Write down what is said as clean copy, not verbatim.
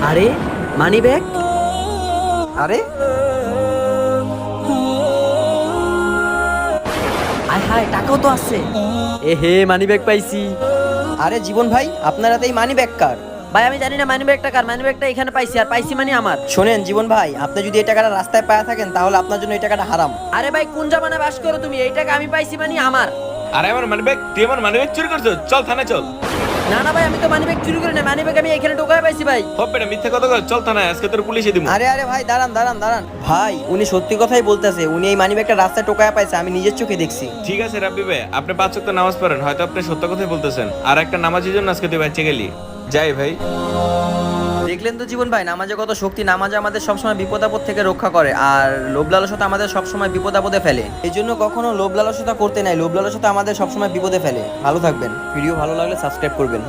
আরে money bag, আরে আয় হায় টাকাও তো আছে। এ হে মানি ব্যাগ পাইছি। আরে জীবন ভাই, আপনারা তো এই মানি ব্যাগ কার? ভাই আমি জানি না মানি ব্যাগটা কার, মানি ব্যাগটা এখানে পাইছি, আর পাইছি মানে আমার। শোনেন জীবন ভাই, আপনি যদি এই টাকাটা রাস্তায় পায়া থাকেন তাহলে আপনার জন্য এই টাকাটা হারাম। আরে ভাই কোন জামানায় বাস করো তুমি? এই টাকা আমি পাইছি মানে আমার। আরে আমার মানি ব্যাগ, তুই আমার মানি ব্যাগ চুরি করছো, চল থানায় চল। না না ভাই, আমি তো মানি ব্যাগ চুরি করি না, মানি ব্যাগ আমি এখানে ঢোকায় পাইছি ভাই। হবে না, মিথ্যা কথা কর, চল থানায়, আজকে তোর পুলিশে দিব। আরে আরে ভাই, দাঁড়ান দাঁড়ান দাঁড়ান ভাই, উনি সত্যি কথাই বলতেছে। উনি এই মানি ব্যাগটা রাস্তায় টোকায়া পাইছে, আমি নিজের চোখে দেখছি। ঠিক আছে রাব্বি ভাই, আপনি 5 ওয়াক্ত নামাজ পড়েন, হয়তো আপনি সত্য কথাই বলতেছেন। আর একটা নামাজের জন্য আজকে তুই বাচ্চা গেলি। যাই ভাই। দেখলেন তো জীবন ভাই, নামাজে কত শক্তি। নামাজে আমাদের সবসময় বিপদ আপদ থেকে রক্ষা করে, আর লোভ লালসতা আমাদের সবসময় বিপদ আপদে ফেলে। এই জন্য কখনো লোভ লালসতা করতে নাই। লোভ লালসতা আমাদের সবসময় বিপদে ফেলে। ভালো থাকবেন। ভিডিও ভালো লাগলে সাবস্ক্রাইব করবেন।